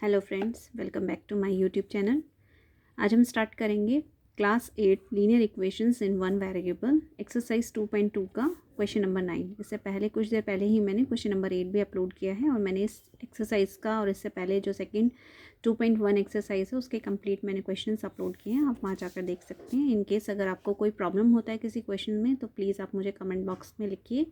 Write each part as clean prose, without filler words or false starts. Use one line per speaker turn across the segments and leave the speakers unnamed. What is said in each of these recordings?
Hello friends, welcome back to my YouTube channel. आज हम start करेंगे class 8 linear equations in one variable exercise 2.2 का question number 9। इससे पहले कुछ देर पहले ही मैंने क्वेश्चन नंबर 8 भी अपलोड किया है और मैंने इस एक्सरसाइज का और इससे पहले जो सेकंड 2.1 एक्सरसाइज है उसके कंप्लीट मैंने क्वेश्चंस अपलोड किए हैं। आप वहाँ जाकर देख सकते हैं। इन केस अगर आपको कोई प्रॉब्लम होता है किसी क्वेश्चन में तो प्लीज़ आप मुझे कमेंट बॉक्स में लिखिए।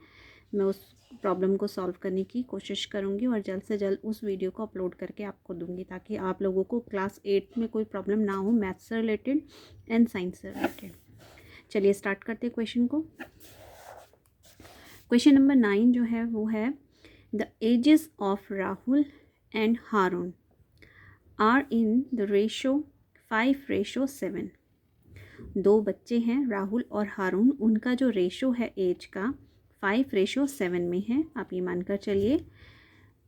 मैं उस प्रॉब्लम को सॉल्व करने की कोशिश करूंगी और जल्द से जल्द उस वीडियो को अपलोड करके आपको दूंगी ताकि आप लोगों को क्लास 8 में कोई प्रॉब्लम ना हो मैथ्स से रिलेटेड एंड साइंस से रिलेटेड। चलिए स्टार्ट करते हैं क्वेश्चन को। क्वेश्चन नंबर 9 जो है वो है the ages of Rahul and Haroon are in the ratio 5:7। दो बच्चे हैं राहुल और हारून, उनका जो रेशो है एज का 5:7 में है, आप ये मानकर चलिए।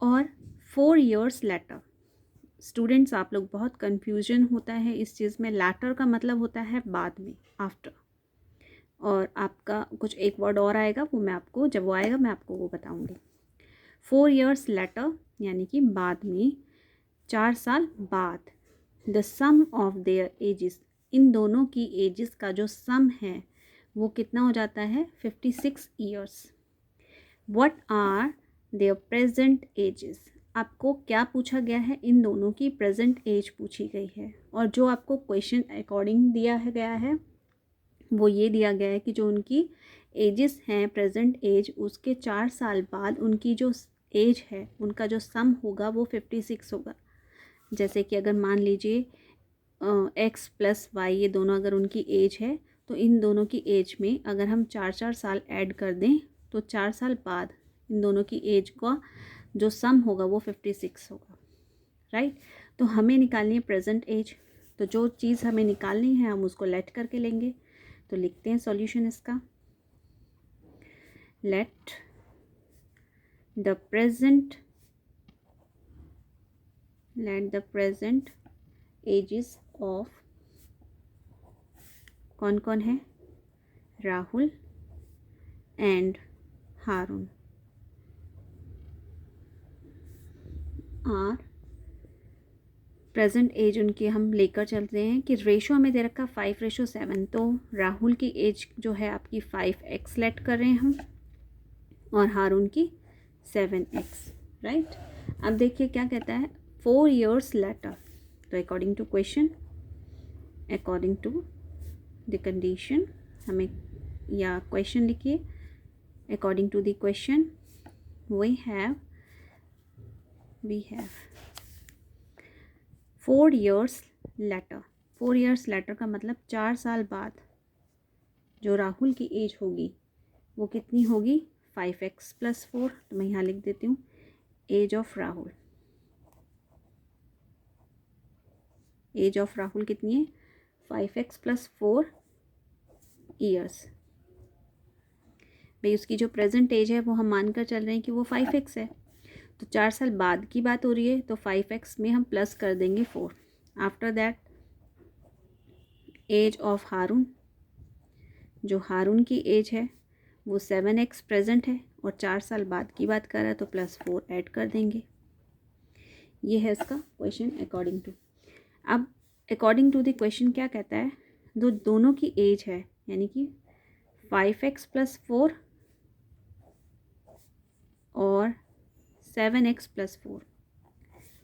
और 4 years लेटर। स्टूडेंट्स आप लोग बहुत कन्फ्यूजन होता है इस चीज़ में। लैटर का मतलब होता है बाद में, आफ्टर। और आपका कुछ एक वर्ड और आएगा, वो मैं आपको जब वो आएगा मैं आपको वो बताऊंगी। 4 years लेटर यानी कि बाद में, 4 साल बाद। The sum of their ages, इन दोनों की एजेस का जो सम है वो कितना हो जाता है 56 years। What are their present ages, आपको क्या पूछा गया है, इन दोनों की प्रेजेंट एज पूछी गई है। और जो आपको क्वेश्चन अकॉर्डिंग दिया है गया है वो ये दिया गया है कि जो उनकी एजेस हैं प्रेजेंट एज, उसके 4 साल बाद उनकी जो एज है उनका जो सम होगा वो 56 होगा। जैसे कि अगर मान लीजिए x प्लस वाई, ये दोनों अगर उनकी एज है तो इन दोनों की एज में अगर हम 4 साल ऐड कर दें तो 4 साल बाद इन दोनों की एज का जो सम होगा वो 56 होगा, राइट। तो हमें निकालनी है प्रेजेंट एज। तो जो चीज़ हमें निकालनी है हम उसको लेट करके लेंगे। तो लिखते हैं सॉल्यूशन इसका। Let the present ages of, कौन कौन है, Rahul and Haroon are. Present age उनकी हम लेकर चलते हैं कि रेशो हमें दे रखा 5:7। तो राहुल की एज जो है आपकी 5x लेट कर रहे हैं हम, और हारून की 7x, राइट। अब देखिए क्या कहता है, 4 years लेटर। तो according to question, according to the condition, हमें या क्वेश्चन लिखिए। According to the question we have 4 years later. 4 years later का मतलब 4 साल बाद जो राहुल की एज होगी वो कितनी होगी 5x + 4। तो मैं यहाँ लिख देती हूँ age of Rahul. Age of Rahul कितनी है 5x + 4 years। भाई उसकी जो प्रेजेंट एज है वो हम मानकर चल रहे हैं कि वो 5x है। तो 4 साल बाद की बात हो रही है तो 5x में हम प्लस कर देंगे 4। आफ्टर दैट एज ऑफ हारून, जो हारून की एज है वो 7x प्रेजेंट है और 4 साल बाद की बात कर रहा है तो +4 ऐड कर देंगे। ये है इसका क्वेश्चन अकॉर्डिंग टू। अब अकॉर्डिंग टू द क्वेश्चन क्या कहता है, दोनों की एज है यानी कि 5x + 4 और 7x + 4,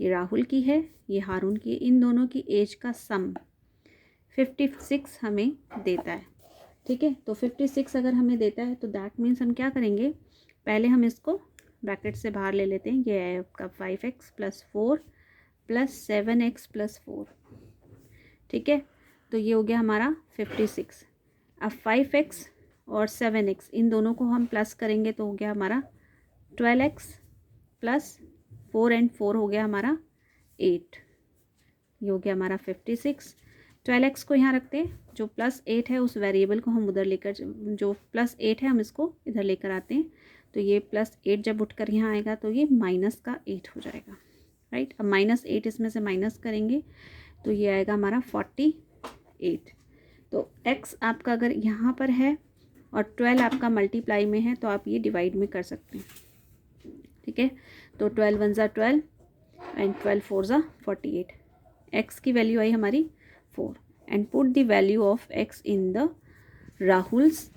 ये राहुल की है, ये हारून की है। इन दोनों की एज का सम 56 हमें देता है, ठीक है। तो 56 अगर हमें देता है तो दैट मीन्स हम क्या करेंगे, पहले हम इसको ब्रैकेट से बाहर ले लेते हैं। ये है आपका 5x + 4 + 7x + 4, ठीक है। तो ये हो गया हमारा 56। अब 5x और 7x इन दोनों को हम प्लस करेंगे तो हो गया हमारा 12x + 4 एंड 4 हो गया हमारा 8। ये हो गया हमारा 56। 12x को यहाँ रखते हैं, जो +8 है उस वेरिएबल को हम उधर लेकर, जो +8 है हम इसको इधर लेकर आते हैं। तो ये +8 जब उठकर यहाँ आएगा तो ये -8 हो जाएगा, राइट। अब -8 इसमें से माइनस करेंगे तो ये आएगा हमारा 48। तो x आपका अगर यहाँ पर है और 12 आपका मल्टीप्लाई में है तो आप ये डिवाइड में कर सकते हैं, ठीक है। तो 12 × 1 = 12, एंड 12 4 ज़ा 48. एक्स की वैल्यू आई हमारी 4 and put the value of x in the Rahul's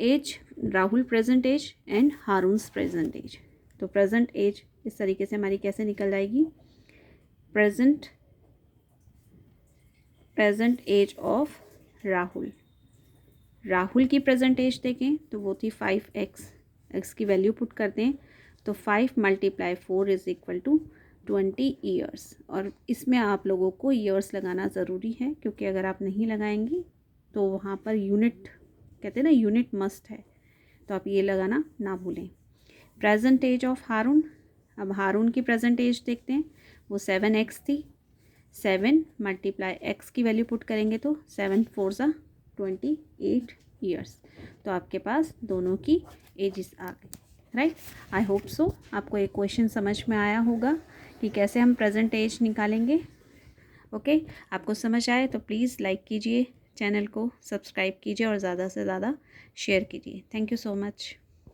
age, Rahul present age and Haroon's present age. तो प्रेजेंट एज इस तरीके से हमारी कैसे निकल जाएगी, present age of Rahul. Rahul की प्रेजेंट एज देखें तो वो थी 5x. एक्स की वैल्यू पुट करते हैं तो 5 × 4 इज़ इक्वल टू 20 ईयर्स. और इसमें आप लोगों को ईयर्स लगाना ज़रूरी है, क्योंकि अगर आप नहीं लगाएंगे तो वहाँ पर यूनिट कहते हैं ना, यूनिट मस्ट है, तो आप ये लगाना ना भूलें. प्रेजेंट एज ऑफ हारून, अब हारून की प्रेजेंट एज देखते हैं, वो 7x थी. 7 × x की वैल्यू पुट करेंगे तो 7 4 ज़ा 28 ईयर्स. तो आपके पास दोनों की एजेस आ गई. राइट, आई होप सो आपको एक क्वेश्चन समझ में आया होगा कि कैसे हम प्रेजेंट एज निकालेंगे. ओके, आपको समझ आए तो प्लीज़ लाइक कीजिए, चैनल को सब्सक्राइब कीजिए और ज़्यादा से ज़्यादा शेयर कीजिए. Thank you so much.